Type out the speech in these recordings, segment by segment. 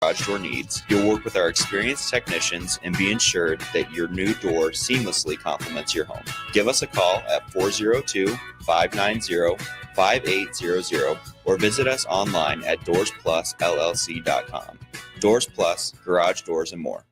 garage door needs. You'll work with our experienced technicians and be ensured that your new door seamlessly complements your home. Give us a call at 402-590-5800 or visit us online at DoorsPlusLLC.com. Doors Plus, garage doors, and more.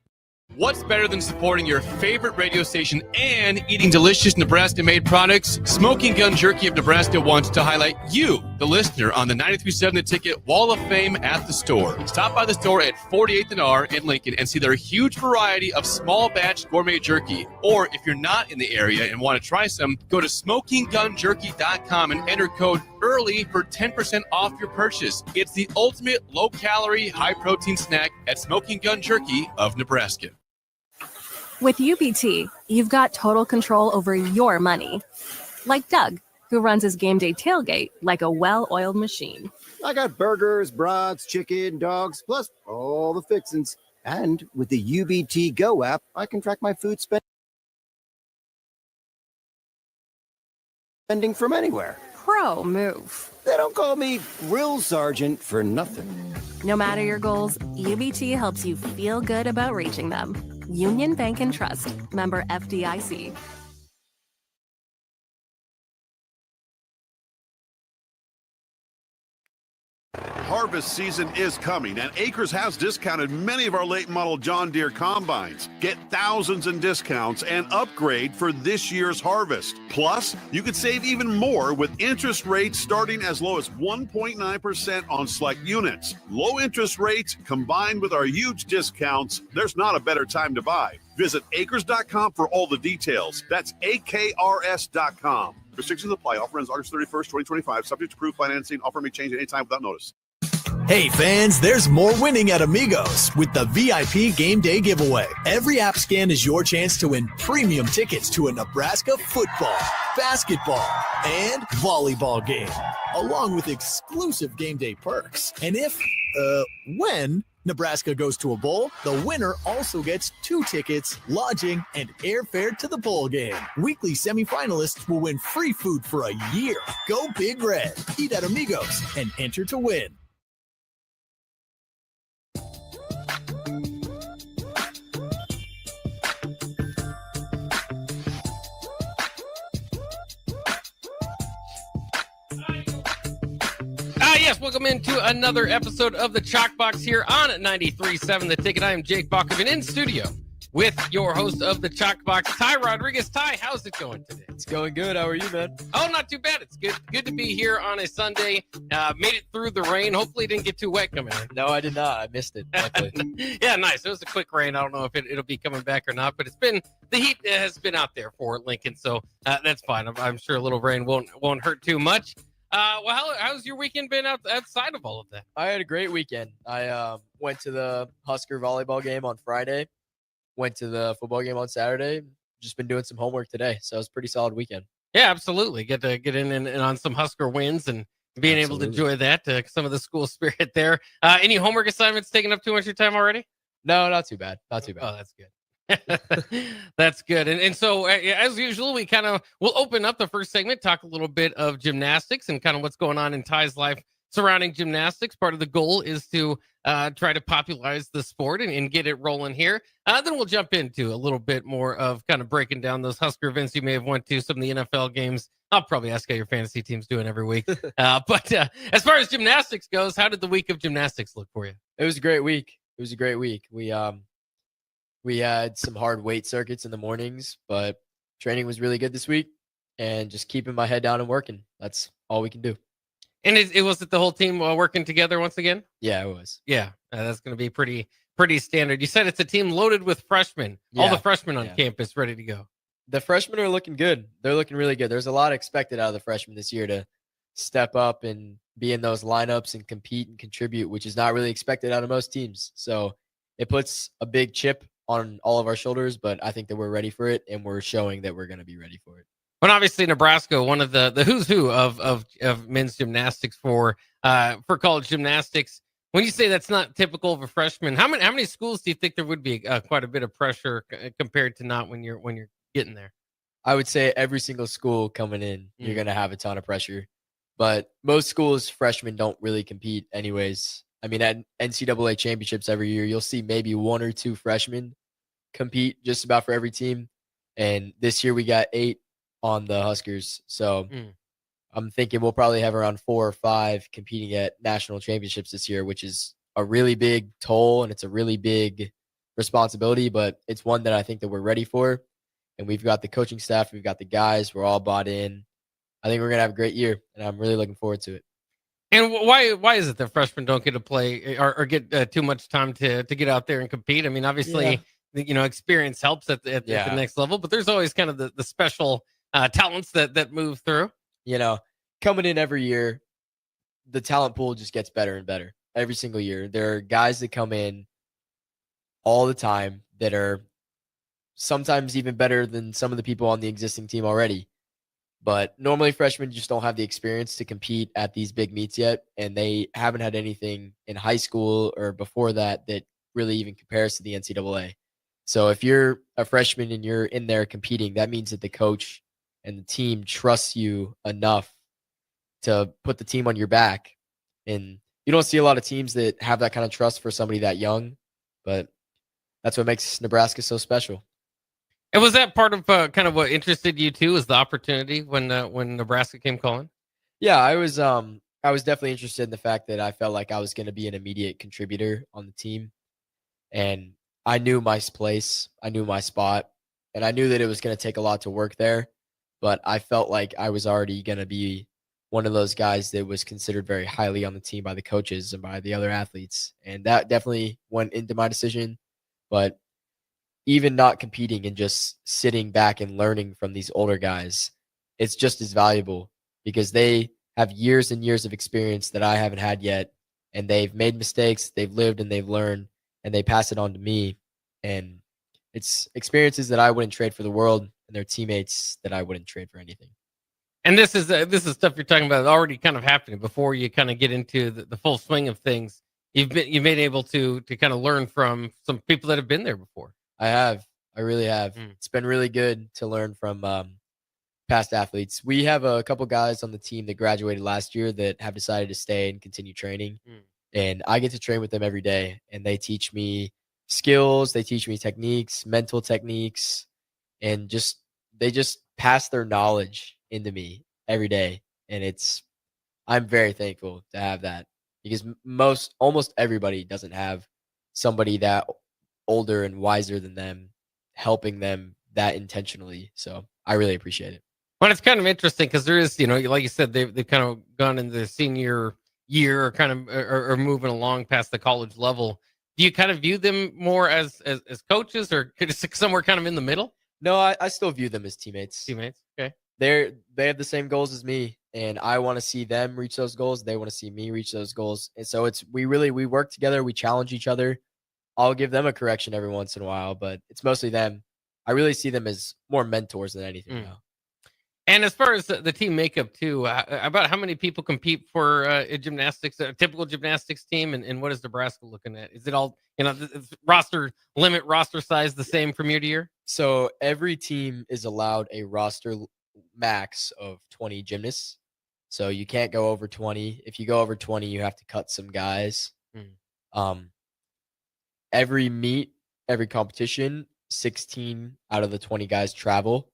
What's better than supporting your favorite radio station and eating delicious Nebraska-made products? Smoking Gun Jerky of Nebraska wants to highlight you, the listener, on the 93.7 The Ticket Wall of Fame at the store. Stop by the store at 48th and R in Lincoln and see their huge variety of small batch gourmet jerky. Or if you're not in the area and want to try some, go to smokinggunjerky.com and enter code EARLY for 10% off your purchase. It's the ultimate low-calorie, high-protein snack at Smoking Gun Jerky of Nebraska. With UBT, you've got total control over your money. Like Doug, who runs his game day tailgate like a well-oiled machine. I got burgers, brats, chicken, dogs, plus all the fixins. And with the UBT Go app, I can track my food spending from anywhere. Pro move. They don't call me Grill Sergeant for nothing. No matter your goals, UBT helps you feel good about reaching them. Union Bank and Trust. Member FDIC. Harvest season is coming, and Acres has discounted many of our late model John Deere combines. Get thousands in discounts and upgrade for this year's harvest. Plus, you could save even more with interest rates starting as low as 1.9% on select units. Low interest rates combined with our huge discounts, there's not a better time to buy. Visit acres.com for all the details. That's AKRS.com. Restrictions apply. Offer ends August 31st, 2025. Subject to approved financing. Offer may change at any time without notice. Hey fans, there's more winning at Amigos with the VIP Game Day giveaway. Every app scan is your chance to win premium tickets to a Nebraska football, basketball, and volleyball game, along with exclusive game day perks. And when Nebraska goes to a bowl, the winner also gets 2 tickets, lodging, and airfare to the bowl game. Weekly semifinalists will win free food for a year. Go Big Red. Eat at Amigos and enter to win. Yes, welcome into another episode of the Chalk Box here on 93.7 The Ticket. I am Jake Bachman in studio with your host of the Chalk Box, Ty Roderiques. Ty, how's it going today? It's going good. How are you, man? Oh, not too bad. It's good to be here on a Sunday. Made it through the rain. Hopefully it didn't get too wet coming in. No, I did not. I missed it. Yeah, nice. It was a quick rain. I don't know if it'll be coming back or not, but the heat has been out there for Lincoln, so that's fine. I'm sure a little rain won't hurt too much. How's your weekend been outside of all of that? I had a great weekend. I went to the Husker volleyball game on Friday, went to the football game on Saturday, just been doing some homework today. So it was a pretty solid weekend. Yeah, absolutely. Get to get in and on some Husker wins and being able to enjoy that, some of the school spirit there. Any homework assignments taking up too much of your time already? No, not too bad. Not too bad. Oh, that's good. That's good. And so as usual, we'll open up the first segment, talk a little bit of gymnastics and kind of what's going on in Ty's life surrounding gymnastics. Part of the goal is to try to popularize the sport and get it rolling here. Then we'll jump into a little bit more of kind of breaking down those Husker events you may have went to, some of the NFL games. I'll probably ask how your fantasy team's doing every week. But as far as gymnastics goes, how did the week of gymnastics look for you? It was a great week. We had some hard weight circuits in the mornings, but training was really good this week and just keeping my head down and working. That's all we can do. And it was the whole team working together once again? Yeah, it was. Yeah, that's going to be pretty standard. You said it's a team loaded with freshmen. Yeah. All the freshmen on campus ready to go. The freshmen are looking good. They're looking really good. There's a lot expected out of the freshmen this year to step up and be in those lineups and compete and contribute, which is not really expected out of most teams. So it puts a big chip on all of our shoulders, but I think that we're ready for it, and we're showing that we're going to be ready for it. But obviously, Nebraska, one of the who's who of men's gymnastics for college gymnastics. When you say that's not typical of a freshman, how many schools do you think there would be quite a bit of pressure compared to not when you're getting there? I would say every single school coming in, you're going to have a ton of pressure. But most schools, freshmen don't really compete anyways. I mean, at NCAA championships every year, you'll see maybe 1 or 2 freshmen compete just about for every team. And this year we got 8 on the Huskers. So I'm thinking we'll probably have around 4 or 5 competing at national championships this year, which is a really big toll and it's a really big responsibility, but it's one that I think that we're ready for. And we've got the coaching staff, we've got the guys, we're all bought in. I think we're going to have a great year, and I'm really looking forward to it. And why is it that freshmen don't get to play or get too much time to get out there and compete? I mean, obviously, experience helps at the next level, but there's always kind of the special talents that move through. Coming in every year, the talent pool just gets better and better every single year. There are guys that come in all the time that are sometimes even better than some of the people on the existing team already. But normally freshmen just don't have the experience to compete at these big meets yet, and they haven't had anything in high school or before that really even compares to the NCAA. So if you're a freshman and you're in there competing, that means that the coach and the team trusts you enough to put the team on your back. And you don't see a lot of teams that have that kind of trust for somebody that young, but that's what makes Nebraska so special. And was that part of kind of what interested you too, is the opportunity when Nebraska came calling? Yeah, I was definitely interested in the fact that I felt like I was going to be an immediate contributor on the team, and I knew my place, I knew my spot, and I knew that it was going to take a lot to work there, but I felt like I was already going to be one of those guys that was considered very highly on the team by the coaches and by the other athletes, and that definitely went into my decision. But even not competing and just sitting back and learning from these older guys, it's just as valuable because they have years and years of experience that I haven't had yet. And they've made mistakes, they've lived and they've learned, and they pass it on to me. And it's experiences that I wouldn't trade for the world, and their teammates that I wouldn't trade for anything. And this is stuff you're talking about already kind of happening before you kind of get into the full swing of things. You've been able to kind of learn from some people that have been there before. I really have. It's been really good to learn from past athletes. We have a couple guys on the team that graduated last year that have decided to stay and continue training. And I get to train with them every day, and they teach me skills, they teach me techniques, mental techniques, and they just pass their knowledge into me every day. And I'm very thankful to have that, because almost everybody doesn't have somebody that older and wiser than them helping them that intentionally. So I really appreciate it. But it's kind of interesting because there is, like you said, they've kind of gone into the senior year or kind of or moving along past the college level. Do you kind of view them more as coaches, or somewhere kind of in the middle? No, I still view them as teammates. Teammates, okay. They have the same goals as me, and I want to see them reach those goals. They want to see me reach those goals. And so we work together, we challenge each other. I'll give them a correction every once in a while, but it's mostly them. I really see them as more mentors than anything now. And as far as the team makeup too, about how many people compete for a typical gymnastics team, and what is Nebraska looking at? Is it all, roster size the same from year to year? So every team is allowed a roster max of 20 gymnasts. So you can't go over 20. If you go over 20, you have to cut some guys. Every meet, every competition, 16 out of the 20 guys travel,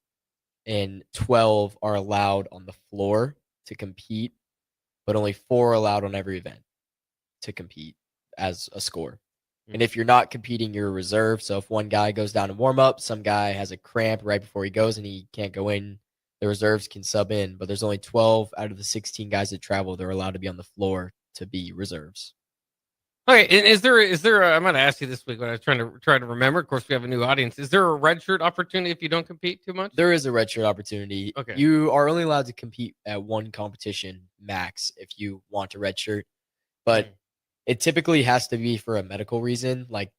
and 12 are allowed on the floor to compete, but only 4 are allowed on every event to compete as a score. And if you're not competing, you're a reserve. So if one guy goes down in warm up, some guy has a cramp right before he goes and he can't go in, the reserves can sub in, but there's only 12 out of the 16 guys that travel. They're allowed to be on the floor to be reserves. Okay, and is there I'm going to ask you this week when I was trying to remember. Of course, we have a new audience. Is there a redshirt opportunity if you don't compete too much? There is a redshirt opportunity. Okay. You are only allowed to compete at one competition max if you want to redshirt, but it typically has to be for a medical reason. Like,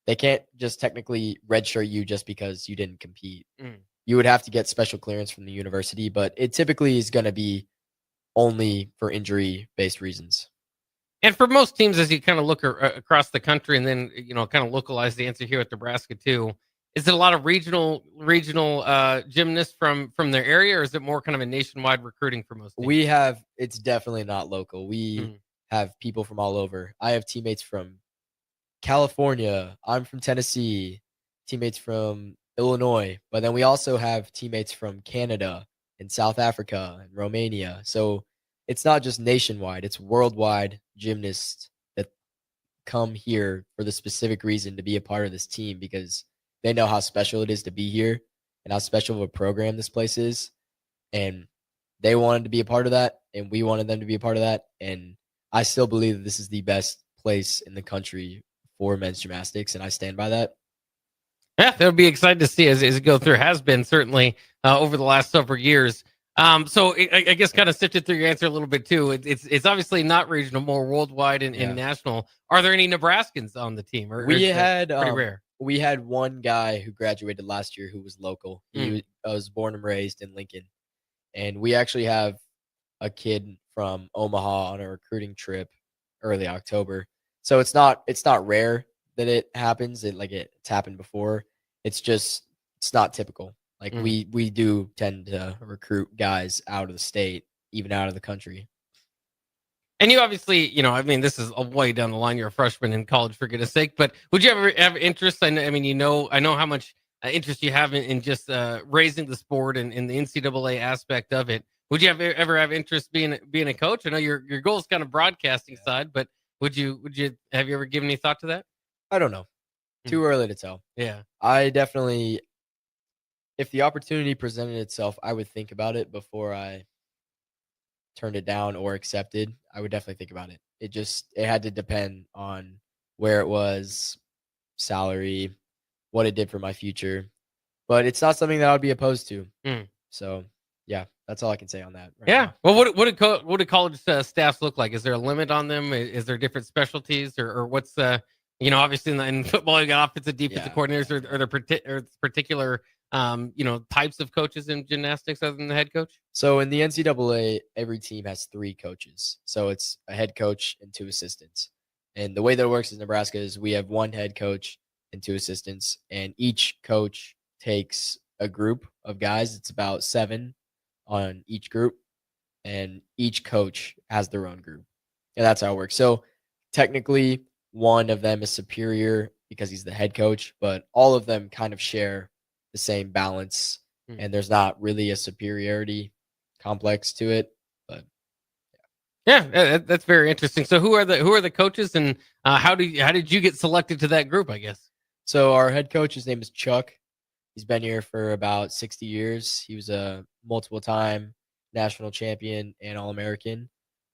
they can't just technically redshirt you just because you didn't compete. You would have to get special clearance from the university, but it typically is going to be only for injury-based reasons. And for most teams, as you kind of look across the country and then, kind of localize the answer here at Nebraska too, is it a lot of regional gymnasts from their area, or is it more kind of a nationwide recruiting for most teams? It's definitely not local. We have people from all over. I have teammates from California. I'm from Tennessee. Teammates from Illinois. But then we also have teammates from Canada and South Africa and Romania. So it's not just nationwide, it's worldwide gymnasts that come here for the specific reason to be a part of this team because they know how special it is to be here and how special of a program this place is. And they wanted to be a part of that, and we wanted them to be a part of that. And I still believe that this is the best place in the country for men's gymnastics, and I stand by that. Yeah, that'll be exciting to see as it go through. Has been certainly over the last several years. So I guess kind of sifted through your answer a little bit too. It's obviously not regional, more worldwide and national. Are there any Nebraskans on the team? Or We had pretty rare. We had one guy who graduated last year who was local. He was born and raised in Lincoln, and we actually have a kid from Omaha on a recruiting trip early October. So it's not rare that it happens. It's happened before. It's not typical. Like we do tend to recruit guys out of the state, even out of the country. And you obviously, this is a way down the line. You're a freshman in college, for goodness sake. But would you ever have interest? I know how much interest you have in just raising the sport and in the NCAA aspect of it. Would you ever have interest being a coach? I know your goal is kind of broadcasting side, but have you ever given any thought to that? I don't know. Too early to tell. Yeah. I definitely, if the opportunity presented itself, I would think about it before I turned it down or accepted. I would definitely think about it. It had to depend on where it was, salary, what it did for my future. But it's not something that I would be opposed to. So, yeah, that's all I can say on that. Now. Well, what do college staffs look like? Is there a limit on them? Is there different specialties, or what's obviously in football you got offensive, defensive coordinators, or there particular types of coaches in gymnastics other than the head coach? So in the NCAA, every team has 3 coaches. So it's a head coach and 2 assistants. And the way that it works in Nebraska is we have 1 head coach and 2 assistants, and each coach takes a group of guys. It's about 7 on each group, and each coach has their own group. And that's how it works. So technically, one of them is superior because he's the head coach, but all of them kind of share the same balance, and there's not really a superiority complex to it. But that's very interesting. So who are the coaches, and how did you get selected to that group, I guess? So our head coach, his name is Chuck. He's been here for about 60 years. He was a multiple-time national champion and All-American.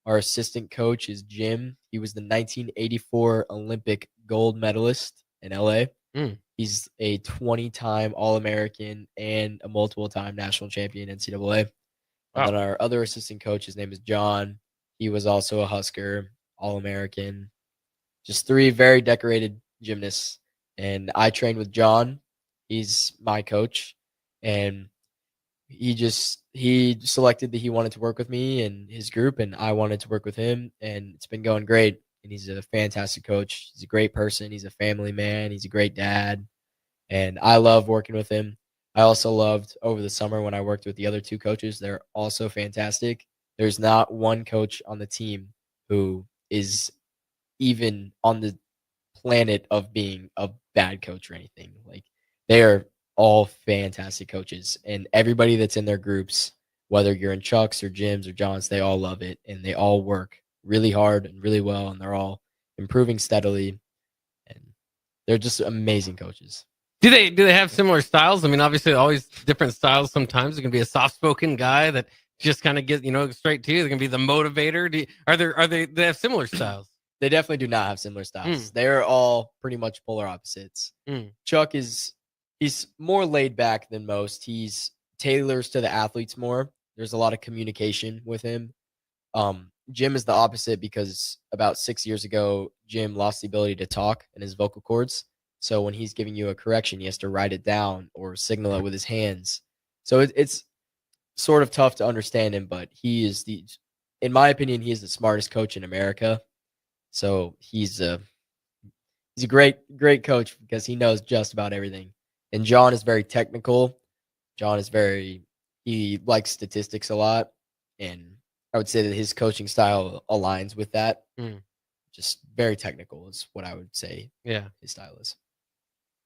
Our assistant coach is Jim. He was the 1984 Olympic gold medalist in LA. He's a 20-time All-American and a multiple-time national champion in NCAA. Wow. And then our other assistant coach, his name is John. He was also a Husker, All-American. Just 3 very decorated gymnasts. And I trained with John. He's my coach. And he selected that he wanted to work with me and his group, and I wanted to work with him, and it's been going great. And he's a fantastic coach. He's a great person. He's a family man. He's a great dad, and I love working with him. I also loved over the summer when I worked with the other 2 coaches. They're also fantastic. There's not one coach on the team who is even on the planet of being a bad coach or anything. Like, they are all fantastic coaches, and everybody that's in their groups, whether you're in Chuck's or Jim's or John's, they all love it, and they all work really hard and really well, and they're all improving steadily, and they're just amazing coaches. Do they have similar styles? I mean, obviously always different styles. Sometimes it can be a soft-spoken guy that just kind of gets straight to you. They can be the motivator. They have similar styles? They definitely do not have similar styles. They're all pretty much polar opposites. Chuck he's more laid back than most. He's tailors to the athletes more. There's a lot of communication with him. Jim is the opposite because about 6 years ago, Jim lost the ability to talk in his vocal cords. So when he's giving you a correction, he has to write it down or signal it with his hands. So it's sort of tough to understand him, but he is in my opinion, he is the smartest coach in America. So he's a great coach because he knows just about everything. And John is very technical. John is he likes statistics a lot, and I would say that his coaching style aligns with that. Mm. Just very technical is what I would say. Yeah. His style is.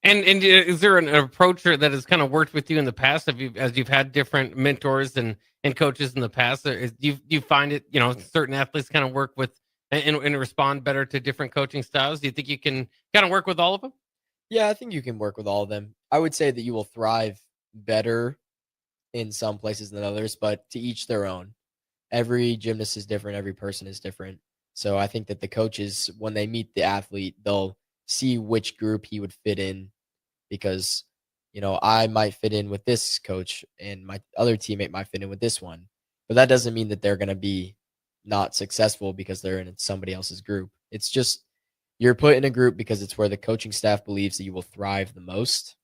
And is there an approach that has kind of worked with you in the past? As you've had different mentors and coaches in the past, do you find it, certain athletes kind of work with and respond better to different coaching styles? Do you think you can kind of work with all of them? Yeah, I think you can work with all of them. I would say that you will thrive better in some places than others, but to each their own. Every gymnast is different. Every person is different. So I think that the coaches, when they meet the athlete, they'll see which group he would fit in, because, I might fit in with this coach and my other teammate might fit in with this one. But that doesn't mean that they're going to be not successful because they're in somebody else's group. It's just you're put in a group because it's where the coaching staff believes that you will thrive the most.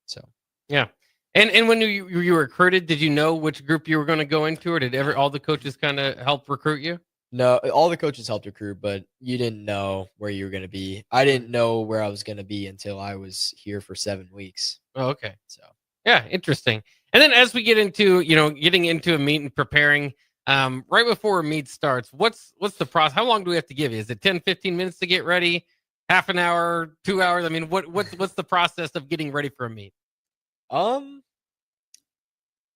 So, yeah. And when you were recruited, did you know which group you were going to go into, or did all the coaches kind of help recruit you? No, all the coaches helped recruit, but you didn't know where you were going to be. I didn't know where I was going to be until I was here for 7 weeks. Oh, okay. So, yeah, interesting. And then as we get into, getting into a meet and preparing, right before a meet starts, what's the process? How long do we have to give you? Is it 10, 15 minutes to get ready? Half an hour, 2 hours? I mean, what's the process of getting ready for a meet?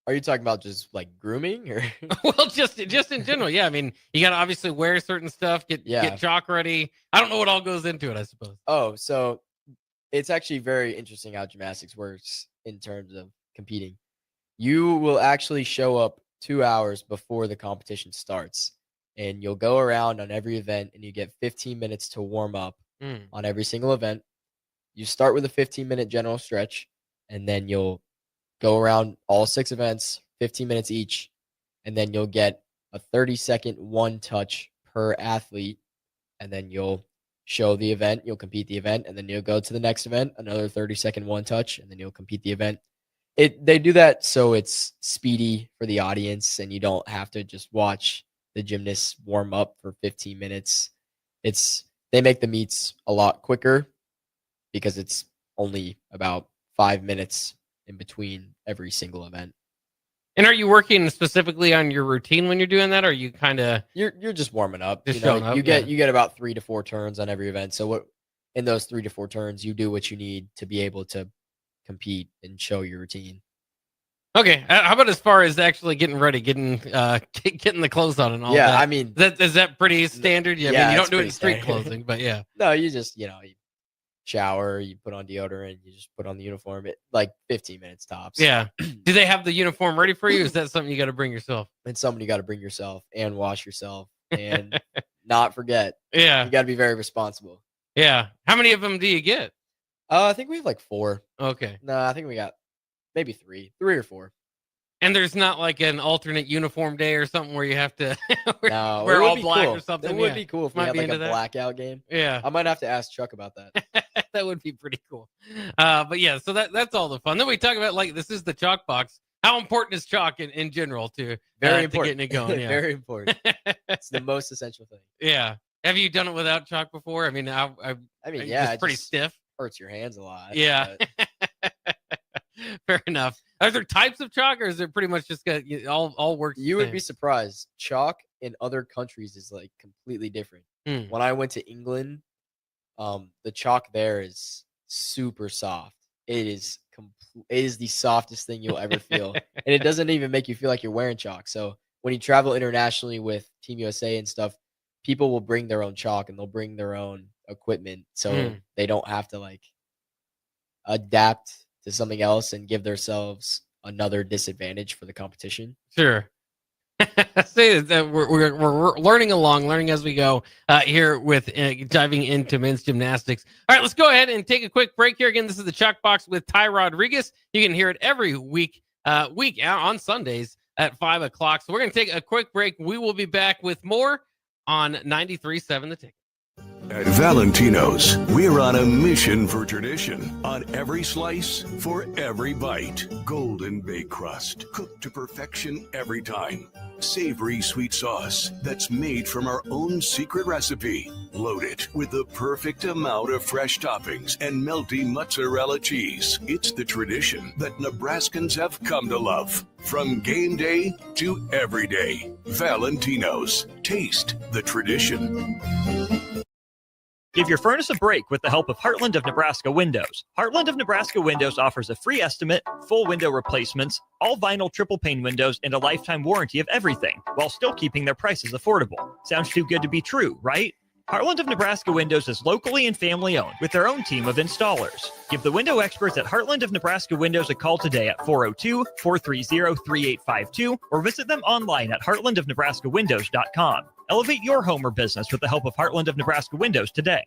Are you talking about just like grooming or? Well, just in general. Yeah. I mean, you got to obviously wear certain stuff, get chalk ready. I don't know what all goes into it, I suppose. Oh, so it's actually very interesting how gymnastics works in terms of competing. You will actually show up 2 hours before the competition starts, and you'll go around on every event and you get 15 minutes to warm up on every single event. You start with a 15-minute general stretch, and then you'll go around all 6 events, 15 minutes each, and then you'll get a 30-second one touch per athlete, and then you'll show the event, you'll compete the event, and then you'll go to the next event, another 30-second one touch, and then you'll compete the event. They do that so it's speedy for the audience, and you don't have to just watch the gymnasts warm up for 15 minutes. They make the meets a lot quicker because it's only about 5 minutes in between every single event. And are you working specifically on your routine when you're doing that, or are you kind of you're just warming up? Just showing up, you get about 3 to 4 turns on every event. So in those 3 to 4 turns, you do what you need to be able to compete and show your routine. Okay. How about as far as actually getting ready, getting the clothes on and all that? Yeah, I mean, is that pretty standard? Yeah, I mean, you don't do it in street standard. clothing, but yeah. No, you just you shower, you put on deodorant, you just put on the uniform. Like 15 minutes tops. Yeah. Do they have the uniform ready for you? Is that something you got to bring yourself? It's something you got to bring yourself and wash yourself and not forget. Yeah. You got to be very responsible. Yeah. How many of them do you get? I think we have like 4. Okay. No, I think we got maybe 3 or 4. And there's not like an alternate uniform day or something where you have to no, wear all black or something. It would be cool if we had like a blackout game. Yeah. I might have to ask Chuck about that. That would be pretty cool. But yeah, so that's all the fun. Then we talk about, like, this is the chalk box. How important is chalk in general to getting it going? Yeah. Very important. It's the most essential thing. Yeah. Have you done it without chalk before? I mean, yeah, it's pretty stiff. Hurts your hands a lot. Yeah. Fair enough. Are there types of chalk, or is it pretty much just all works? You would be surprised. Chalk in other countries is like completely different. When I went to England, the chalk there is super soft. It is the softest thing you'll ever feel, and it doesn't even make you feel like you're wearing chalk. So when you travel internationally with Team USA and stuff, people will bring their own chalk and they'll bring their own equipment, so they don't have to like adapt to something else and give themselves another disadvantage for the competition. Sure. Say that we're learning as we go here with diving into men's gymnastics. All right, let's go ahead and take a quick break here. Again, this is the Chalk Box with Ty Roderiques. You can hear it every week out on Sundays at 5 o'clock. So we're going to take a quick break. We will be back with more on 93.7 The Ticket. At Valentino's, we're on a mission for tradition. On every slice, for every bite. Golden baked crust, cooked to perfection every time. Savory sweet sauce that's made from our own secret recipe. Loaded with the perfect amount of fresh toppings and melty mozzarella cheese. It's the tradition that Nebraskans have come to love. From game day to every day. Valentino's. Taste the tradition. Give your furnace a break with the help of Heartland of Nebraska Windows. Heartland of Nebraska Windows offers a free estimate, full window replacements, all vinyl triple pane windows, and a lifetime warranty of everything, while still keeping their prices affordable. Sounds too good to be true, right? Heartland of Nebraska Windows is locally and family owned with their own team of installers. Give the window experts at Heartland of Nebraska Windows a call today at 402-430-3852 or visit them online at heartlandofnebraskawindows.com. Elevate your home or business with the help of Heartland of Nebraska Windows today.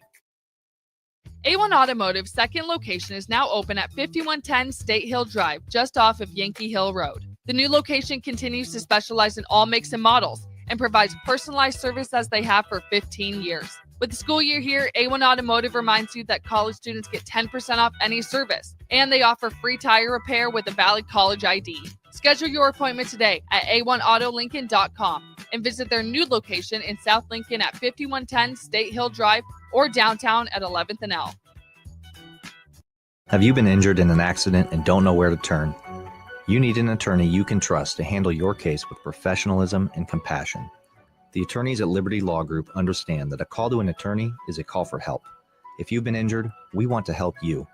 A1 Automotive's second location is now open at 5110 State Hill Drive, just off of Yankee Hill Road. The new location continues to specialize in all makes and models and provides personalized service as they have for 15 years. With the school year here, A1 Automotive reminds you that college students get 10% off any service, and they offer free tire repair with a valid college ID. Schedule your appointment today at a1autolincoln.com and visit their new location in South Lincoln at 5110 State Hill Drive or downtown at 11th and L. Have you been injured in an accident and don't know where to turn? You need an attorney you can trust to handle your case with professionalism and compassion. The attorneys at Liberty Law Group understand that a call to an attorney is a call for help. If you've been injured, we want to help you.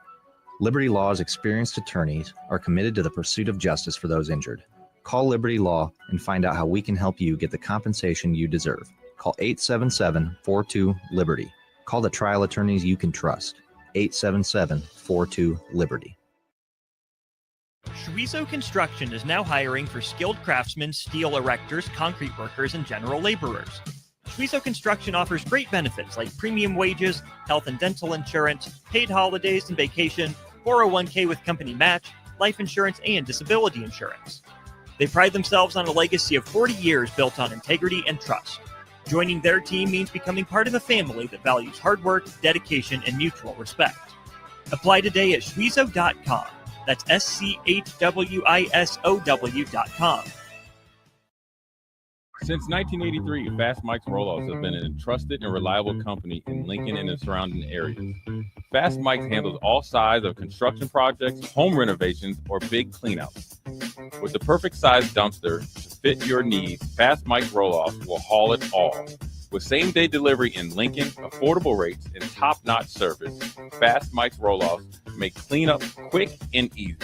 Liberty Law's experienced attorneys are committed to the pursuit of justice for those injured. Call Liberty Law and find out how we can help you get the compensation you deserve. Call 877-42-LIBERTY. Call the trial attorneys you can trust. 877-42-LIBERTY. Schweizo Construction is now hiring for skilled craftsmen, steel erectors, concrete workers, and general laborers. Schweizo Construction offers great benefits like premium wages, health and dental insurance, paid holidays and vacation, 401k with company match, life insurance, and disability insurance. They pride themselves on a legacy of 40 years built on integrity and trust. Joining their team means becoming part of a family that values hard work, dedication, and mutual respect. Apply today at schweizo.com. That's schwisow.com. Since 1983, Fast Mike's Roll-Offs have been a trusted and reliable company in Lincoln and the surrounding areas. Fast Mike's handles all sides of construction projects, home renovations, or big cleanouts. With the perfect size dumpster to fit your needs, Fast Mike's Roll-Offs will haul it all. With same-day delivery in Lincoln, affordable rates, and top-notch service, Fast Mike's Roll-Offs make cleanup quick and easy.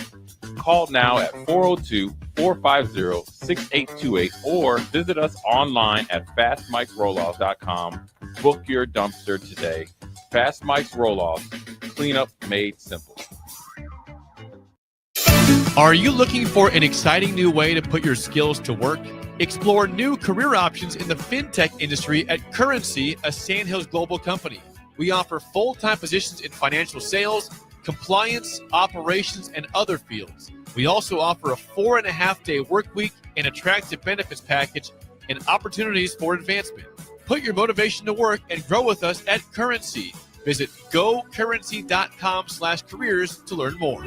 Call now at 402-450-6828 or visit us online at fastmikesrolloffs.com. Book your dumpster today. Fast Mike's Roll-Offs, cleanup made simple. Are you looking for an exciting new way to put your skills to work? Explore new career options in the fintech industry at Currency, a Sandhills global company. We offer full-time positions in financial sales, compliance, operations, and other fields. We also offer a 4.5-day work week, an attractive benefits package, and opportunities for advancement. Put your motivation to work and grow with us at Currency. Visit gocurrency.com/careers to learn more.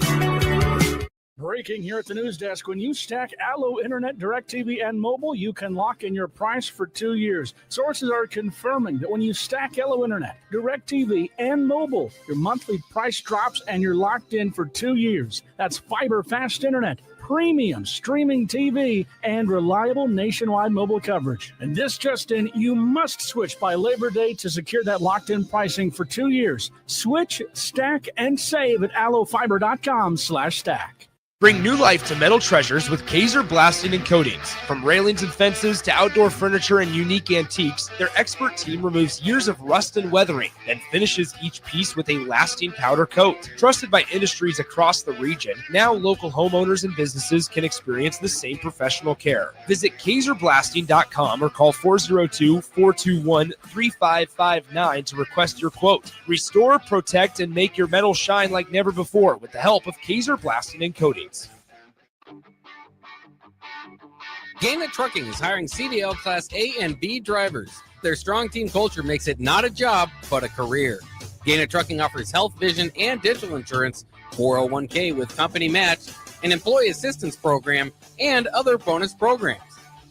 Breaking here at the news desk. When you stack Allo Internet, DirecTV, and mobile, you can lock in your price for 2 years. Sources are confirming that when you stack Allo Internet, DirecTV, and mobile, your monthly price drops and you're locked in for 2 years. That's fiber fast internet, premium streaming TV, and reliable nationwide mobile coverage. And this just in, you must switch by Labor Day to secure that locked-in pricing for 2 years. Switch, stack, and save at allofiber.com/stack. Bring new life to metal treasures with Kaiser Blasting and Coatings. From railings and fences to outdoor furniture and unique antiques, their expert team removes years of rust and weathering, then finishes each piece with a lasting powder coat. Trusted by industries across the region, now local homeowners and businesses can experience the same professional care. Visit KaiserBlasting.com or call 402-421-3559 to request your quote. Restore, protect, and make your metal shine like never before with the help of Kaiser Blasting and Coatings. Gannett Trucking is hiring CDL Class A and B drivers. their strong team culture makes it not a job, but a career. Gaina Trucking offers health, vision, and dental insurance, 401k with company match, an employee assistance program, and other bonus programs.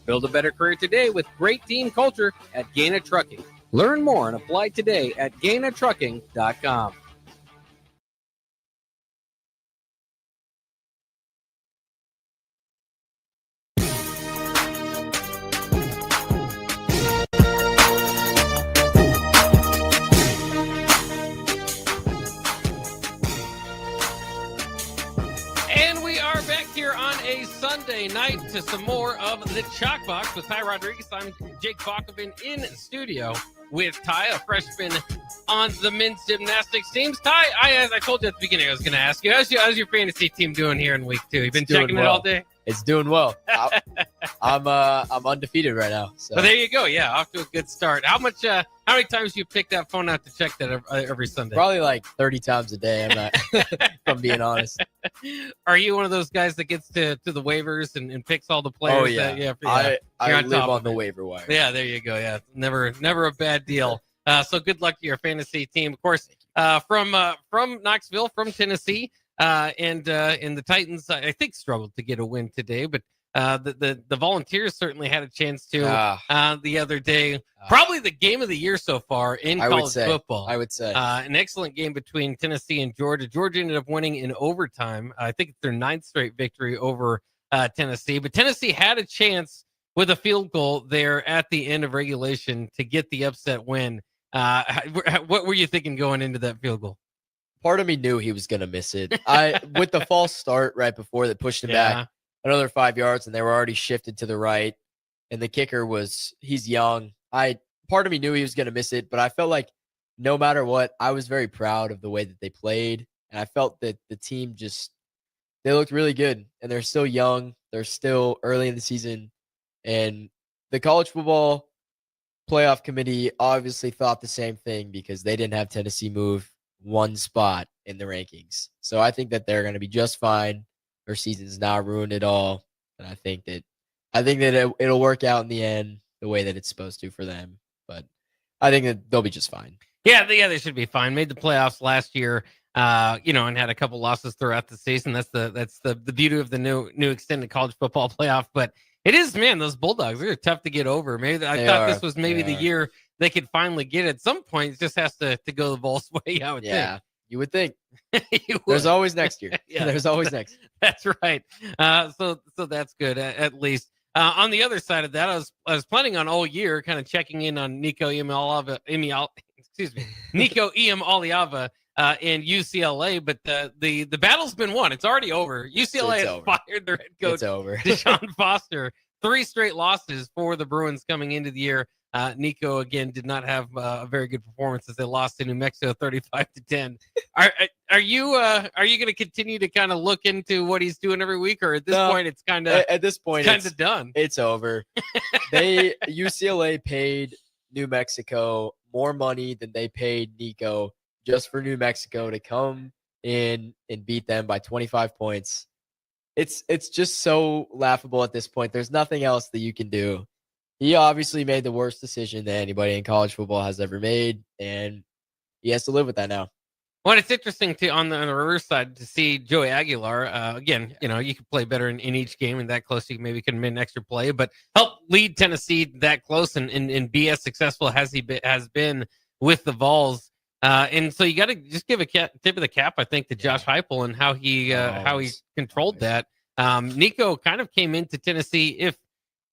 Build a better career today with great team culture at Gaina Trucking. Learn more and apply today at GainaTrucking.com. And we are back here on a Sunday night to some more of the Chalk Box with Ty Roderiques. I'm Jake Bakoven in studio with Ty, a freshman on the men's gymnastics teams. Ty, as I told you at the beginning, I was going to ask you, how's your fantasy team doing here in week 2? You've been checking it all day? It's doing well. I'm undefeated right now. So Well, there you go. Yeah, off to a good start. How many times do you pick that phone out to check that every Sunday? probably like 30 times a day. I'm not, if I'm being honest. Are you one of those guys that gets to the waivers and picks all the players? Oh yeah, I live on the waiver wire. Yeah, there you go. Yeah, never a bad deal. So good luck to your fantasy team. Of course, from Knoxville, from Tennessee, and the Titans, I think, struggled to get a win today, but the Volunteers certainly had a chance to the other day. Probably the game of the year so far in college football. I would say an excellent game between Tennessee and Georgia. Georgia ended up winning in overtime. I think it's their 9th straight victory over Tennessee, but Tennessee had a chance with a field goal there at the end of regulation to get the upset win. What were you thinking going into that field goal? Part of me knew he was going to miss it. With the false start right before that pushed him back another 5 yards, and they were already shifted to the right. And the kicker he's young. Part of me knew he was going to miss it, but I felt like no matter what, I was very proud of the way that they played. And I felt that the team they looked really good, and they're still young. They're still early in the season. And the college football playoff committee obviously thought the same thing because they didn't have Tennessee move one spot in the rankings. So I think that they're going to be just fine. Their season's not ruined at all. And I think that it'll work out in the end the way that it's supposed to for them. But I think that they'll be just fine. Yeah, they should be fine. Made the playoffs last year, and had a couple losses throughout the season. That's the beauty of the new extended college football playoff. But it is, man, those Bulldogs, they're tough to get over. Maybe I thought this was maybe the year they could finally get it. At some point, it just has to go the Vols' way, I would think. You would think. You There's would. always next year. Yeah, There's always next. That's right. So that's good at least. On the other side of that, I was planning on all year kind of checking in on Nico Iamaleava and UCLA, but the battle's been won. It's already over. UCLA has fired their head coach. It's over. Deshaun Foster. 3 straight losses for the Bruins coming into the year. Nico again did not have a very good performance as they lost to New Mexico 35-10. Are you going to continue to kind of look into what he's doing every week, or at this point it's kind of done? It's over. UCLA paid New Mexico more money than they paid Nico just for New Mexico to come in and beat them by 25 points. It's just so laughable at this point. There's nothing else that you can do. He obviously made the worst decision that anybody in college football has ever made, and he has to live with that now. Well, it's interesting on the reverse side to see Joey Aguilar. Again, you could play better in each game, and that close you maybe could have made an extra play, but help lead Tennessee that close and be as successful as he has been with the Vols. And so you got to just give a tip of the cap, I think, to Josh Heupel and how he controlled that. Nico kind of came into Tennessee,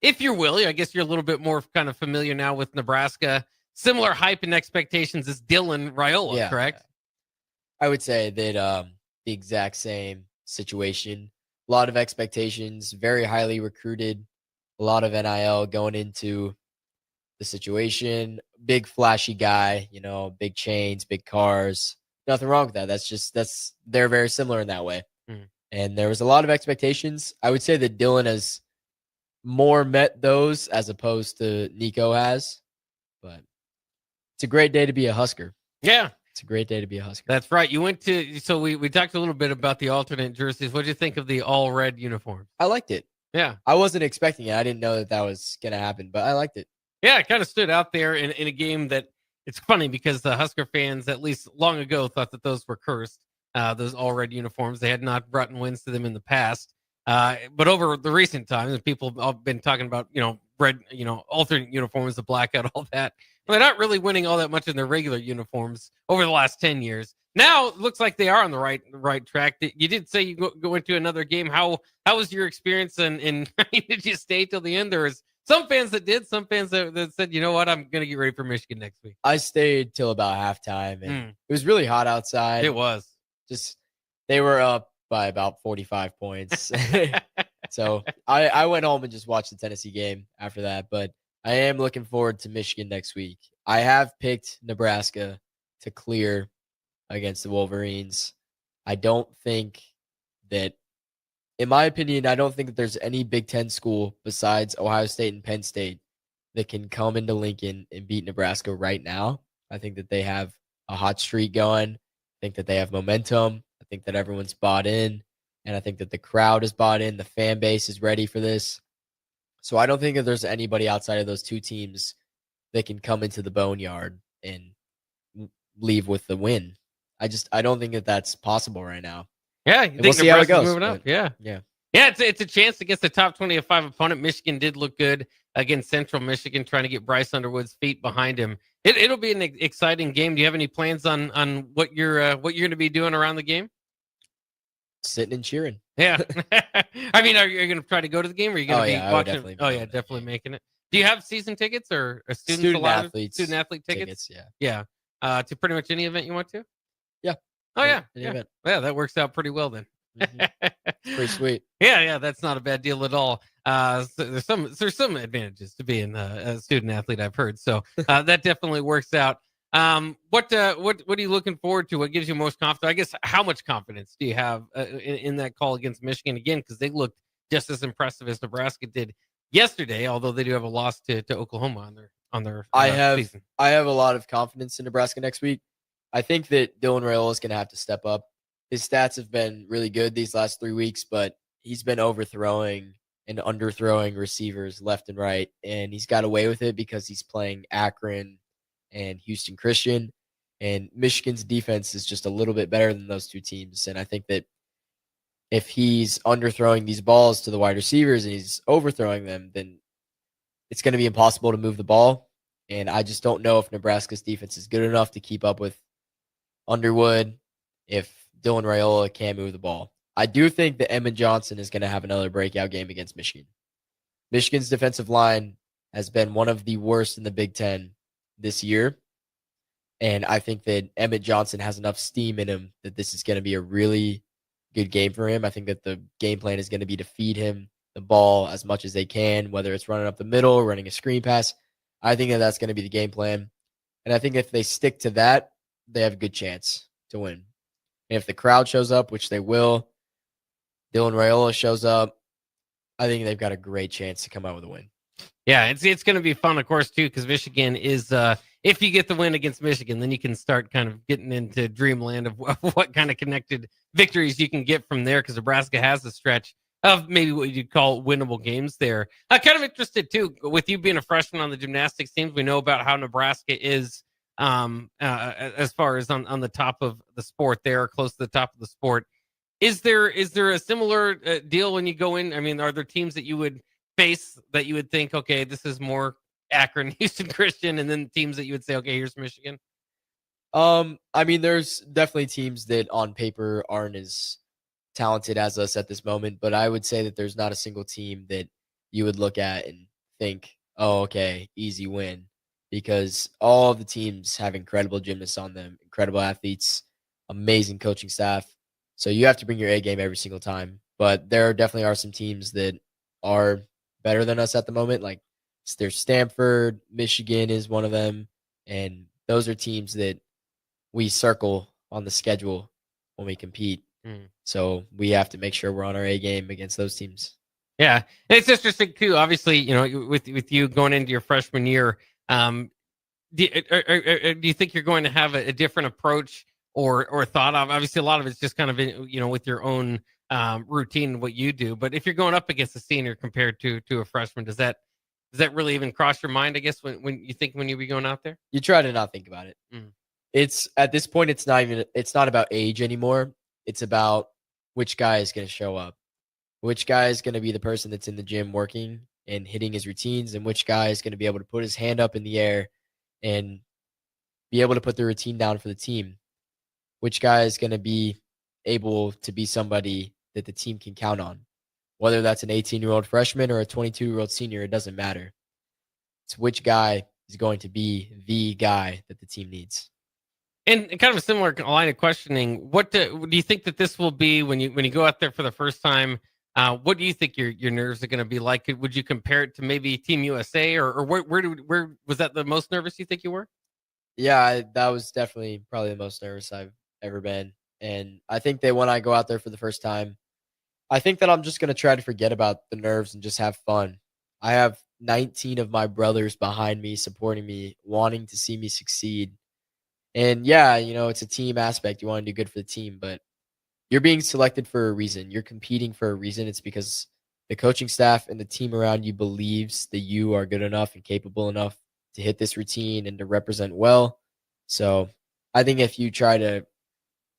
if you're Willie, I guess you're a little bit more kind of familiar now with Nebraska. Similar hype and expectations as Dylan Raiola, correct? I would say that the exact same situation. A lot of expectations, very highly recruited, a lot of NIL going into the situation. Big flashy guy, big chains, big cars. Nothing wrong with that. They're very similar in that way. Mm. And there was a lot of expectations. I would say that Dylan has more met those as opposed to Nico has, but it's a great day to be a Husker. Yeah. It's a great day to be a Husker. That's right. You went to, so we talked a little bit about the alternate jerseys. What did you think of the all red uniform? I liked it. Yeah. I wasn't expecting it. I didn't know that was going to happen, but I liked it. Yeah, it kind of stood out there in a game that it's funny because the Husker fans, at least long ago, thought that those were cursed. Those all red uniforms. They had not brought wins to them in the past. But over the recent times, people have been talking about, red, alternate uniforms, the blackout, all that. Well, they're not really winning all that much in their regular uniforms over the last 10 years. Now it looks like they are on the right track. You did say you go into another game. How was your experience? And did you stay till the end? There was some fans that did, some fans that said, you know what, I'm going to get ready for Michigan next week. I stayed till about halftime, and it was really hot outside. It was. Just, they were up by about 45 points. So I went home and just watched the Tennessee game after that. But I am looking forward to Michigan next week. I have picked Nebraska to clear against the Wolverines. I don't think that, in my opinion, I don't think that there's any Big Ten school besides Ohio State and Penn State that can come into Lincoln and beat Nebraska right now. I think that they have a hot streak going. I think that they have momentum. I think that everyone's bought in, and I think that the crowd is bought in. The fan base is ready for this. So I don't think that there's anybody outside of those two teams that can come into the Boneyard and leave with the win. I don't think that that's possible right now. Yeah, and we'll see how it goes. Moving up. Yeah. It's a chance against the top 25 opponent. Michigan did look good against Central Michigan, trying to get Bryce Underwood's feet behind him. It'll be an exciting game. Do you have any plans on what you're going to be doing around the game? Sitting and cheering. Yeah. I mean, are you going to try to go to the game, or are you going to be watching? Definitely making it. Do you have season tickets or student athlete tickets? Yeah. To pretty much any event you want to. Yeah. Oh yeah. Any event. Yeah, that works out pretty well then. It's pretty sweet. Yeah, that's not a bad deal at all. So there's some advantages to being a student athlete, I've heard. So that definitely works out. What are you looking forward to? What gives you most confidence? I guess, how much confidence do you have in that call against Michigan again? Because they looked just as impressive as Nebraska did yesterday, although they do have a loss to Oklahoma on their season. I have a lot of confidence in Nebraska next week. I think that Dylan Raiola is going to have to step up. His stats have been really good these last 3 weeks, but he's been overthrowing and underthrowing receivers left and right, and he's got away with it because he's playing Akron and Houston Christian, and Michigan's defense is just a little bit better than those two teams. And I think that if he's underthrowing these balls to the wide receivers and he's overthrowing them, then it's going to be impossible to move the ball. And I just don't know if Nebraska's defense is good enough to keep up with Underwood if Dylan Raiola can't move the ball. I do think that Emmett Johnson is going to have another breakout game against Michigan. Michigan's defensive line has been one of the worst in the Big Ten this year. And I think that Emmett Johnson has enough steam in him that this is going to be a really good game for him. I think that the game plan is going to be to feed him the ball as much as they can, whether it's running up the middle, running a screen pass. I think that that's going to be the game plan. And I think if they stick to that, they have a good chance to win. And if the crowd shows up, which they will, Dylan Raiola shows up, I think they've got a great chance to come out with a win. Yeah, it's going to be fun, of course, too, because Michigan is, if you get the win against Michigan, then you can start kind of getting into dreamland of what kind of connected victories you can get from there, because Nebraska has a stretch of maybe what you'd call winnable games there. I'm kind of interested, too, with you being a freshman on the gymnastics teams. We know about how Nebraska is as far as on the top of the sport there, close to the top of the sport. Is there a similar deal when you go in? I mean, are there teams that you would face that you would think, okay, this is more Akron, Houston Christian, and then teams that you would say, okay, here's Michigan? I mean, there's definitely teams that on paper aren't as talented as us at this moment, but I would say that there's not a single team that you would look at and think, oh, okay, easy win, because all of the teams have incredible gymnasts on them, incredible athletes, amazing coaching staff. So you have to bring your A game every single time. But there definitely are some teams that are better than us at the moment. Like there's Stanford, Michigan is one of them. And those are teams that we circle on the schedule when we compete. So we have to make sure we're on our A game against those teams. Yeah. And it's interesting too, obviously, you know, with you going into your freshman year, do you think you're going to have a different approach or thought of? Obviously, a lot of it's just kind of, you know, with your own routine, what you do. But if you're going up against a senior compared to a freshman, does that Does that really even cross your mind, I guess, when you be going out there? You try to not think about it. It's at this point, it's not about age anymore. It's about which guy is going to show up, which guy is going to be the person that's in the gym working and hitting his routines, and which guy is going to be able to put his hand up in the air and be able to put the routine down for the team. Which guy is going to be able to be somebody that the team can count on. Whether that's an 18-year-old freshman or a 22-year-old senior, it doesn't matter. It's which guy is going to be the guy that the team needs. And kind of a similar line of questioning, what do you think that this will be when you go out there for the first time? What do you think your nerves are going to be like? Would you compare it to maybe Team USA, or where was that the most nervous you think you were? Yeah, that was definitely probably the most nervous I've ever been. And I think that when I go out there for the first time, I think that I'm just going to try to forget about the nerves and just have fun. I have 19 of my brothers behind me, supporting me, wanting to see me succeed. And yeah, it's a team aspect. You want to do good for the team, but you're being selected for a reason. You're competing for a reason. It's because the coaching staff and the team around you believes that you are good enough and capable enough to hit this routine and to represent well. So I think if you try to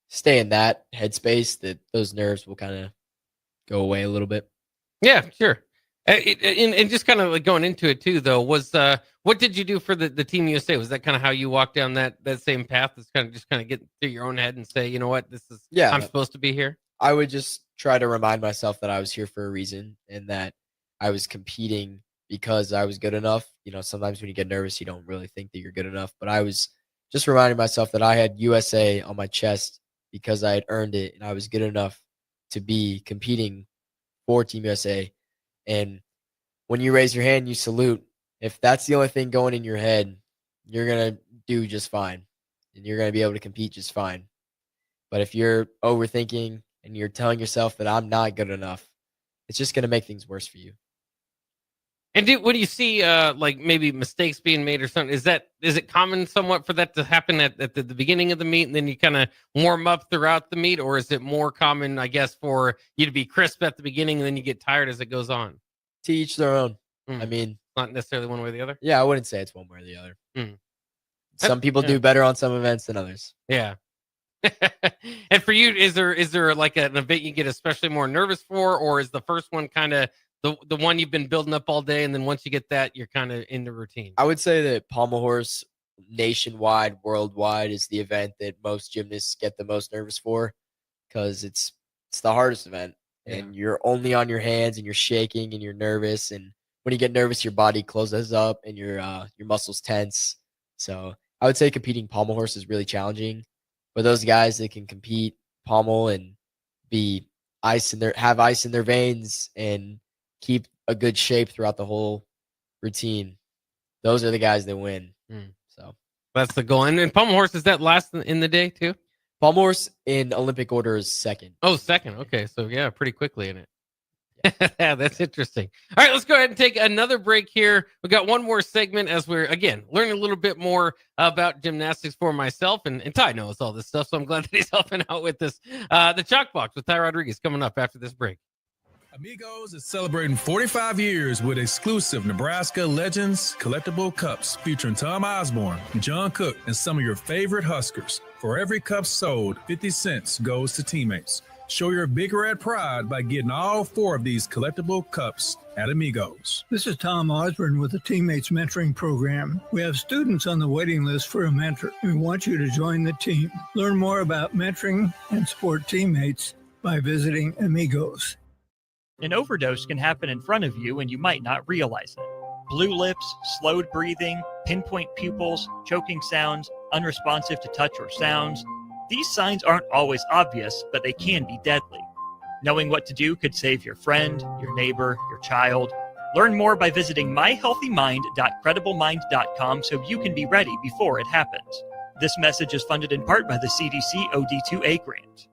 stay in that headspace, that those nerves will kind of go away a little bit. Yeah, sure. And just kind of like going into it too, though, was what did you do for the Team USA? Was that kind of how you walked down that same path? That's kind of get through your own head and say, you know what, I'm supposed to be here. I would just try to remind myself that I was here for a reason and that I was competing because I was good enough. Sometimes when you get nervous, you don't really think that you're good enough. But I was just reminding myself that I had USA on my chest because I had earned it and I was good enough to be competing for Team USA. And when you raise your hand, you salute. If that's the only thing going in your head, you're going to do just fine. And you're going to be able to compete just fine. But if you're overthinking and you're telling yourself that I'm not good enough, it's just going to make things worse for you. And what do you see, like maybe mistakes being made or something? Is it common somewhat for that to happen at the beginning of the meet and then you kind of warm up throughout the meet? Or is it more common, I guess, for you to be crisp at the beginning and then you get tired as it goes on? To each their own. I mean, not necessarily one way or the other. Yeah, I wouldn't say it's one way or the other. Some people do better on some events than others. Yeah. And for you, is there like an event you get especially more nervous for, or is the first one kind of the one you've been building up all day, and then once you get that, you're kind of in the routine? I would say that Pommel Horse nationwide, worldwide, is the event that most gymnasts get the most nervous for because it's the hardest event. And you're only on your hands and you're shaking and you're nervous. And when you get nervous, your body closes up and your muscles tense. So I would say competing pommel horse is really challenging. But those guys that can compete pommel and have ice in their veins and keep a good shape throughout the whole routine, those are the guys that win. So that's the goal. And pommel horse, is that last in the day too? Pommel horse in Olympic order is second. Oh, second. Okay. So yeah, pretty quickly in it. Yeah, that's interesting. All right, let's go ahead and take another break here. We got one more segment as we're, again, learning a little bit more about gymnastics for myself. And Ty knows all this stuff, so I'm glad that he's helping out with this. The Chalk Box with Ty Roderiques coming up after this break. Amigos is celebrating 45 years with exclusive Nebraska Legends collectible cups featuring Tom Osborne, John Cook, and some of your favorite Huskers. For every cup sold, 50 cents goes to teammates. Show your Big Red pride by getting all 4 of these collectible cups at Amigos. This is Tom Osborne with the Teammates Mentoring Program. We have students on the waiting list for a mentor, and we want you to join the team. Learn more about mentoring and support teammates by visiting Amigos. An overdose can happen in front of you and you might not realize it. Blue lips, slowed breathing, pinpoint pupils, choking sounds, unresponsive to touch or sounds. These signs aren't always obvious, but they can be deadly. Knowing what to do could save your friend, your neighbor, your child. Learn more by visiting myhealthymind.crediblemmind.com so you can be ready before it happens. This message is funded in part by the CDC OD2A grant.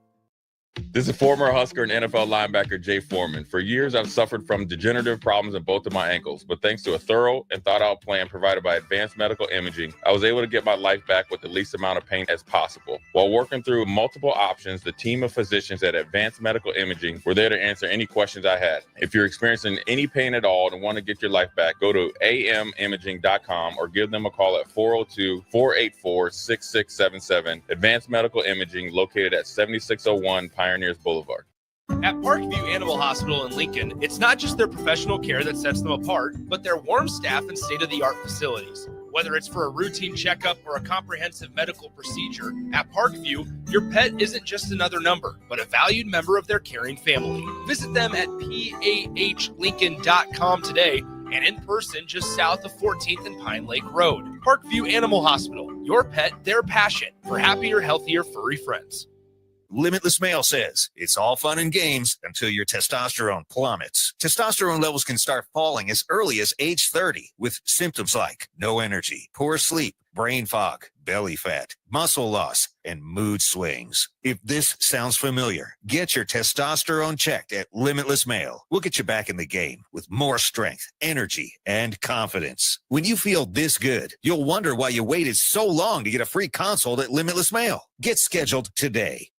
This is former Husker and NFL linebacker Jay Foreman. For years, I've suffered from degenerative problems in both of my ankles, but thanks to a thorough and thought-out plan provided by Advanced Medical Imaging, I was able to get my life back with the least amount of pain as possible. While working through multiple options, the team of physicians at Advanced Medical Imaging were there to answer any questions I had. If you're experiencing any pain at all and want to get your life back, go to amimaging.com or give them a call at 402-484-6677. Advanced Medical Imaging, located at 7601 Pioneers Boulevard. At Parkview Animal Hospital in Lincoln, it's not just their professional care that sets them apart, but their warm staff and state-of-the-art facilities. Whether it's for a routine checkup or a comprehensive medical procedure, at Parkview, your pet isn't just another number, but a valued member of their caring family. Visit them at pahlincoln.com today and in person just south of 14th and Pine Lake Road. Parkview Animal Hospital, your pet, their passion for happier, healthier, furry friends. Limitless Male says it's all fun and games until your testosterone plummets. Testosterone levels can start falling as early as age 30 with symptoms like no energy, poor sleep, brain fog, belly fat, muscle loss, and mood swings. If this sounds familiar, get your testosterone checked at Limitless Male. We'll get you back in the game with more strength, energy, and confidence. When you feel this good, you'll wonder why you waited so long to get a free consult at Limitless Male. Get scheduled today.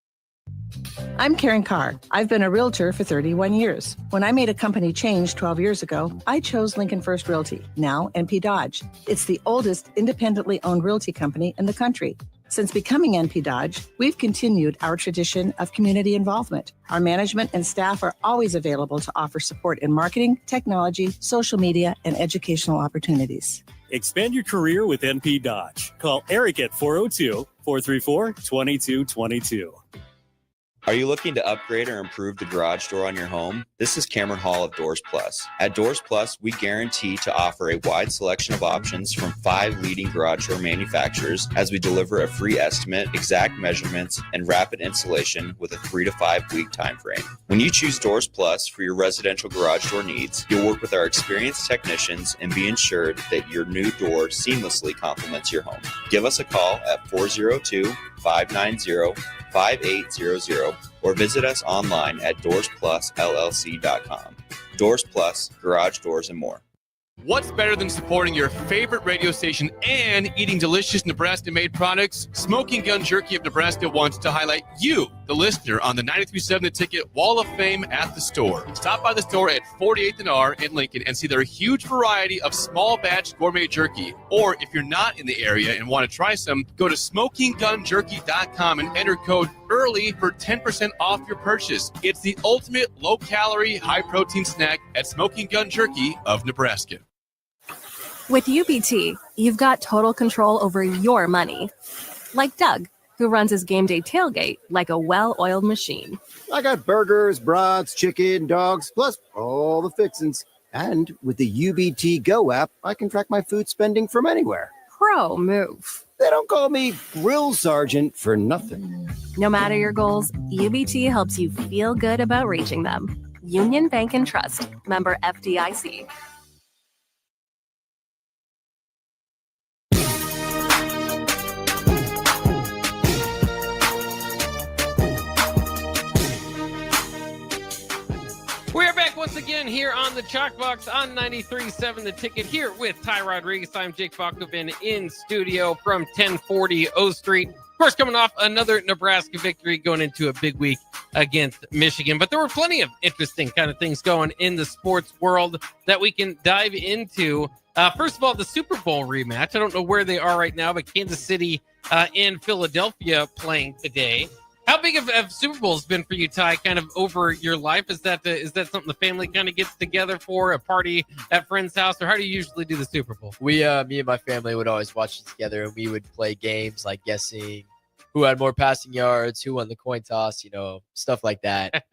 I'm Karen Carr. I've been a realtor for 31 years. When I made a company change 12 years ago, I chose Lincoln First Realty, now NP Dodge. It's the oldest independently owned realty company in the country. Since becoming NP Dodge, we've continued our tradition of community involvement. Our management and staff are always available to offer support in marketing, technology, social media, and educational opportunities. Expand your career with NP Dodge. Call Eric at 402-434-2222. Are you looking to upgrade or improve the garage door on your home? This is Cameron Hall of Doors Plus. At Doors Plus, we guarantee to offer a wide selection of options from 5 leading garage door manufacturers as we deliver a free estimate, exact measurements, and rapid installation with a 3 to 5 week time frame. When you choose Doors Plus for your residential garage door needs, you'll work with our experienced technicians and be ensured that your new door seamlessly complements your home. Give us a call at 402-590-5800 or visit us online at doorsplusllc.com. Doors Plus, garage doors and more. What's better than supporting your favorite radio station and eating delicious Nebraska-made products? Smoking Gun Jerky of Nebraska wants to highlight you, the listener, on the 93.7 The Ticket Wall of Fame at the store. Stop by the store at 48th and R in Lincoln and see their huge variety of small batch gourmet jerky. Or if you're not in the area and want to try some, go to smokinggunjerky.com and enter code EARLY for 10% off your purchase. It's the ultimate low-calorie, high-protein snack at Smoking Gun Jerky of Nebraska. With UBT, you've got total control over your money. Like Doug, who runs his game day tailgate like a well-oiled machine. I got burgers, brats, chicken, dogs, plus all the fixins. And with the UBT Go app, I can track my food spending from anywhere. Pro move. They don't call me Grill Sergeant for nothing. No matter your goals, UBT helps you feel good about reaching them. Union Bank and Trust. Member FDIC. We're back once again here on the Chalk Box on 93.7 The Ticket, here with Ty Roderiques. I'm Jake Falkovin in studio from 1040 O Street. Of course, coming off another Nebraska victory, going into a big week against Michigan. But there were plenty of interesting kind of things going in the sports world that we can dive into. First of all, the Super Bowl rematch. I don't know where they are right now, but Kansas City and Philadelphia playing today. How big of Super Bowl's been for you, Ty, kind of over your life? Is that something the family kind of gets together for, a party at friend's house, or how do you usually do the Super Bowl? Me and my family would always watch it together, and we would play games like guessing who had more passing yards, who won the coin toss, stuff like that.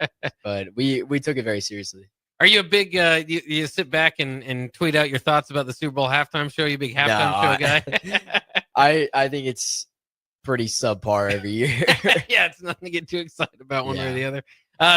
But we took it very seriously. Are you a big, you sit back and tweet out your thoughts about the Super Bowl halftime show? You a big halftime show guy? I think it's pretty subpar every year. Yeah, it's nothing to get too excited about one way or the other.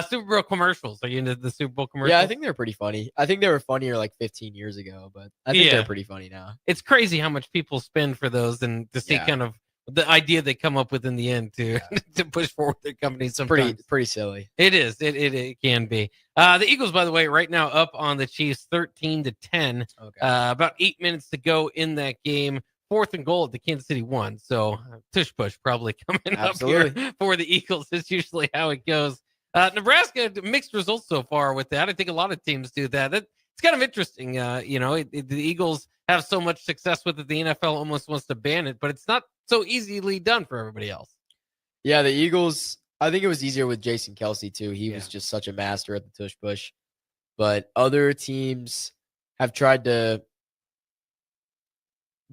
Super Bowl commercials. Are you into the Super Bowl commercials? Yeah, I think they're pretty funny. I think they were funnier like 15 years ago, but I think they're pretty funny now. It's crazy how much people spend for those and to see kind of the idea they come up with in the end to to push forward their company. Sometimes Pretty silly. it is. It can be. The Eagles, by the way, right now up on the Chiefs 13-10. Okay. About 8 minutes to go in that game. 4th and goal at the Kansas City 1. So tush push probably coming up here for the Eagles. It's usually how it goes. Nebraska, mixed results so far with that. I think a lot of teams do that. It's kind of interesting. The Eagles have so much success with it. The NFL almost wants to ban it, but it's not so easily done for everybody else. Yeah, the Eagles, I think it was easier with Jason Kelsey too. He was just such a master at the tush push. But other teams have tried to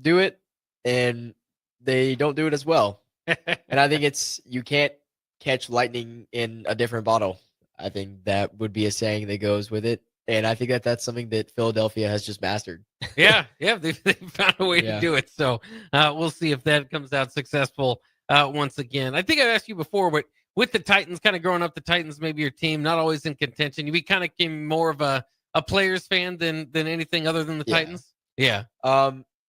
do it, and they don't do it as well. And I think you can't catch lightning in a different bottle. I think that would be a saying that goes with it. And I think that's something that Philadelphia has just mastered. Yeah, they've found a way to do it. So we'll see if that comes out successful once again. I think I asked you before, but with the Titans, kind of growing up, the Titans, maybe your team, not always in contention. You kind of became more of a players fan than anything other than the Titans? Yeah.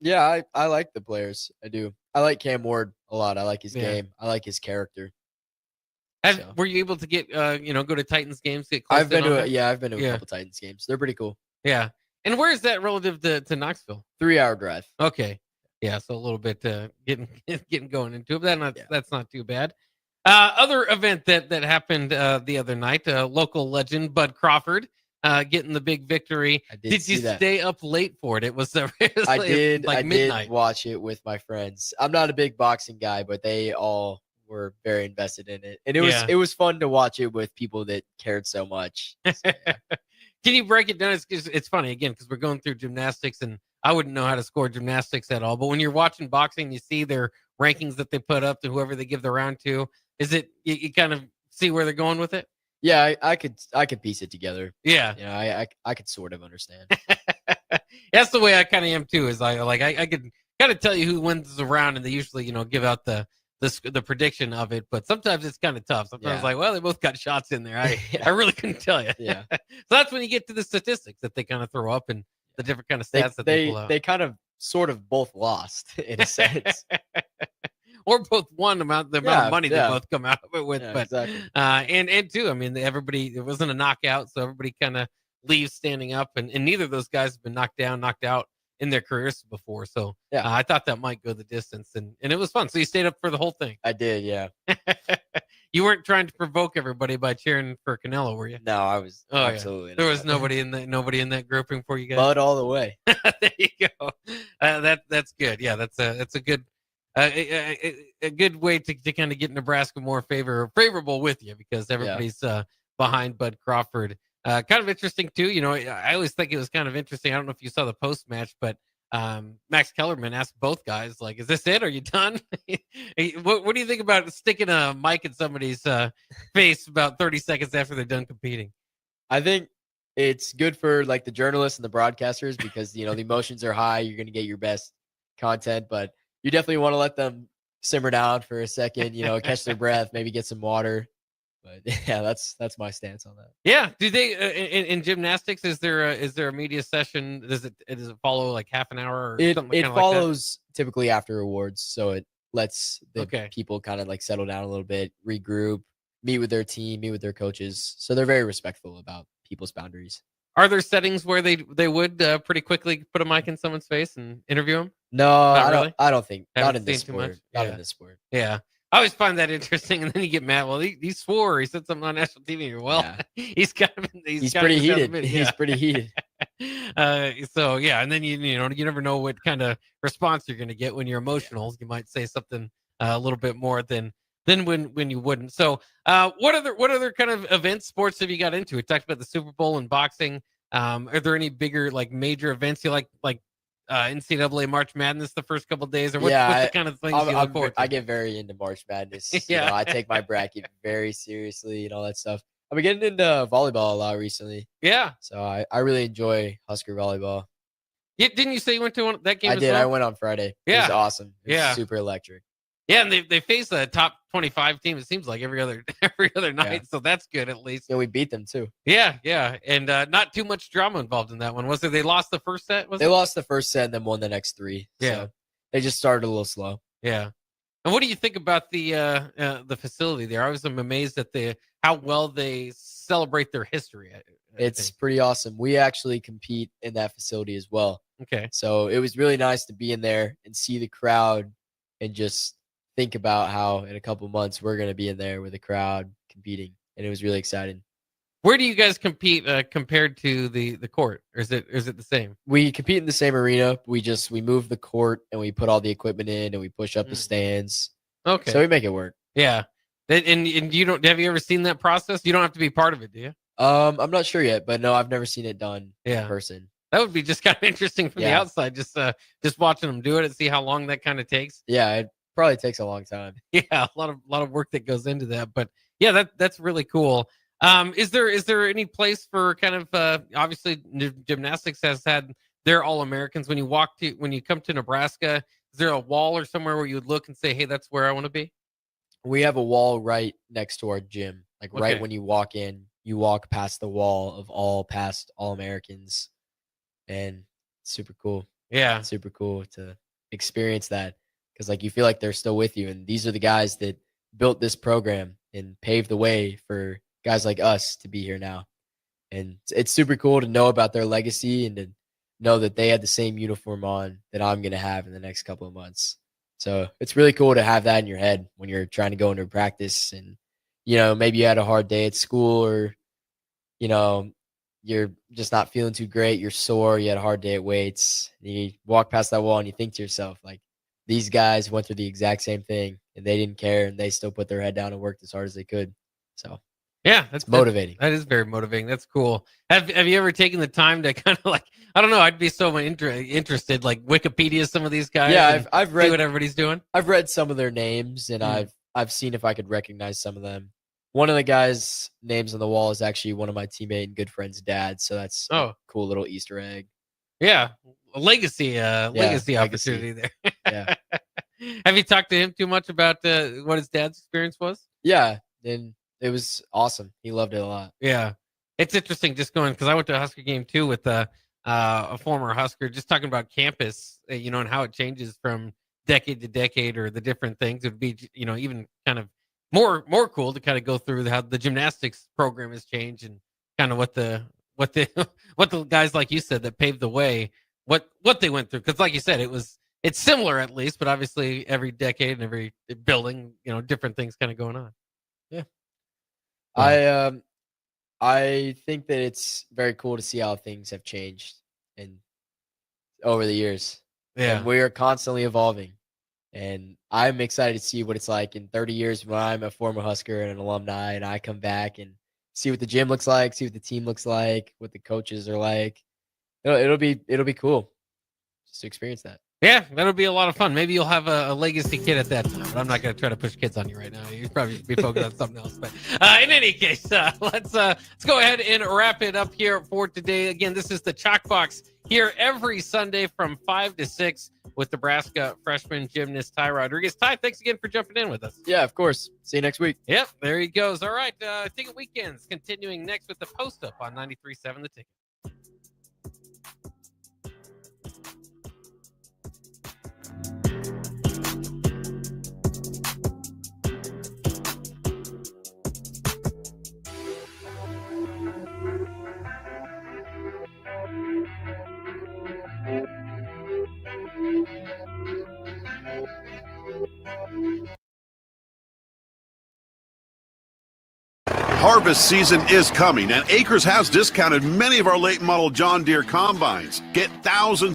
Yeah, I like the players. I do. I like Cam Ward a lot. I like his game. I like his character. Were you able to get go to Titans games? Get close I've been to a Yeah. couple Titans games. They're pretty cool. Yeah. And where is that relative to Knoxville? 3-hour drive. Okay. Yeah, so a little bit getting going into it. But that's not too bad. Other event that happened the other night, local legend Bud Crawford getting the big victory. Did you stay up late for it? It was I did. like I midnight. did watch it with my friends. I'm not a big boxing guy, but they all were very invested in it, and it was fun to watch it with people that cared so much. So, yeah. Can you break it down? It's funny again because we're going through gymnastics, and I wouldn't know how to score gymnastics at all. But when you're watching boxing, you see their rankings that they put up to whoever they give the round to. Is it you kind of see where they're going with it? Yeah, I could piece it together. Yeah, I could sort of understand. That's the way I kind of am too. Is I could kind of tell you who wins the round, and they usually give out the prediction of it. But sometimes it's kind of tough. Sometimes they both got shots in there. I really couldn't tell you. Yeah. So that's when you get to the statistics that they kind of throw up and the different kind of stats that they pull out. They kind of sort of both lost in a sense. Or both won the amount of money they both come out of it with. Yeah, but exactly. and too, I mean, it wasn't a knockout, so everybody kind of leaves standing up, and neither of those guys have been knocked out in their careers before. So I thought that might go the distance, and it was fun. So you stayed up for the whole thing. I did, yeah. You weren't trying to provoke everybody by cheering for Canelo, were you? No, I was absolutely not. There was nobody in that grouping for you guys. Bud all the way. There you go. That's good. Yeah, that's a good a good way to kind of get Nebraska more favorable with you because everybody's behind Bud Crawford. Kind of interesting too. I always think it was kind of interesting. I don't know if you saw the post match, but Max Kellerman asked both guys, like, "Is this it? Are you done?" What do you think about sticking a mic in somebody's face about 30 seconds after they're done competing? I think it's good for like the journalists and the broadcasters because the emotions are high. You're going to get your best content, but you definitely want to let them simmer down for a second. Catch their breath, maybe get some water. But yeah, that's my stance on that. Yeah. Do they in gymnastics? Is there a media session? Does it follow like half an hour? Or something It kind of follows typically after awards, so it lets the Okay. people kind of like settle down a little bit, regroup, meet with their team, meet with their coaches. So they're very respectful about people's boundaries. Are there settings where they would pretty quickly put a mic in someone's face and interview them? No, I don't think. Haven't Not in this seen too much? sport. Not Yeah. in this sport. Yeah. I always find that interesting, and then you get mad. Well, he swore. He said something on national TV. Well, he's kind of He's kind of pretty down the heated. middle. He's pretty heated. So yeah, and then you never know what kind of response you're going to get when you're emotional. You might say something a little bit more than when you wouldn't. So what other kind of events, sports have you got into? We talked about the Super Bowl and boxing. Are there any bigger like major events you like NCAA March Madness the first couple of days, or what's the kind of things you look forward to? I get very into March Madness. Yeah. I take my bracket very seriously and all that stuff. I've been getting into volleyball a lot recently. Yeah. So I really enjoy Husker volleyball. Didn't you say you went to that game? I as did. well? I went on Friday. It Yeah. was awesome. It was Yeah. super electric. Yeah, and they face a top 25 team. It seems like every other night, so that's good at least. Yeah, we beat them too. Yeah, and not too much drama involved in that one. Was there? They lost the first set. They lost the first set and then won the next three. Yeah. So they just started a little slow. Yeah. And what do you think about the facility there? I was amazed at how well they celebrate their history. It's pretty awesome. We actually compete in that facility as well. Okay. So it was really nice to be in there and see the crowd and just think about how in a couple months we're going to be in there with a crowd competing. And it was really exciting. Where do you guys compete compared to the court? Or is it the same? We compete in the same arena. We move the court and we put all the equipment in and we push up the stands. Okay. So we make it work. Yeah. And have you ever seen that process? You don't have to be part of it, do you? I'm not sure yet, but no, I've never seen it done in person. That would be just kind of interesting from the outside, just watching them do it and see how long that kind of takes. Yeah, it probably takes a long time. Yeah, a lot of work that goes into that. But yeah, that's really cool. Is there any place for kind of obviously gymnastics has had their All-Americans when you come to Nebraska? Is there a wall or somewhere where you would look and say, hey, that's where I want to be? We have a wall right next to our gym. Like right Okay. when you walk in, you walk past the wall of all past All-Americans. And it's super cool. Yeah. It's super cool to experience that because like you feel like they're still with you. And these are the guys that built this program and paved the way for guys like us to be here now. And it's super cool to know about their legacy and to know that they had the same uniform on that I'm going to have in the next couple of months. So it's really cool to have that in your head when you're trying to go into practice and, maybe you had a hard day at school or, you're just not feeling too great. You're sore. You had a hard day at weights. You walk past that wall and you think to yourself, like, these guys went through the exact same thing and they didn't care and they still put their head down and worked as hard as they could. So yeah, that's motivating. That is very motivating. That's cool. Have you ever taken the time to kind of like, I don't know, I'd be so interested, like Wikipedia some of these guys. Yeah, I've read what everybody's doing. I've read some of their names and I've seen if I could recognize some of them. One of the guys' names on the wall is actually one of my teammate and good friend's dad. So that's a cool little Easter egg. Yeah. A legacy opportunity there. Yeah. Have you talked to him too much about what his dad's experience was? Yeah. And it was awesome. He loved it a lot. Yeah. It's interesting just going, because I went to a Husker game too with a former Husker, just talking about campus, and how it changes from decade to decade or the different things. It would be, even kind of more cool to kind of go through how the gymnastics program has changed and kind of what the guys like you said that paved the way, what they went through. Because like you said, it's similar at least, but obviously every decade and every building, different things kind of going on. Yeah. I think that it's very cool to see how things have changed and over the years. Yeah. And we are constantly evolving. And I'm excited to see what it's like in 30 years when I'm a former Husker and an alumni and I come back and see what the gym looks like, see what the team looks like, what the coaches are like. It'll be cool just to experience that. Yeah, that'll be a lot of fun. Maybe you'll have a legacy kid at that time, but I'm not going to try to push kids on you right now. You probably be focused on something else. But in any case, let's go ahead and wrap it up here for today. Again, this is the Chalk Box here every Sunday from 5 to 6 with Nebraska freshman gymnast Ty Roderiques. Ty, thanks again for jumping in with us. Yeah, of course. See you next week. Yep, there he goes. All right, Ticket Weekends continuing next with the Post Up on 93.7 The Ticket. Harvest season is coming, and Acres has discounted many of our late model John Deere combines. Get thousands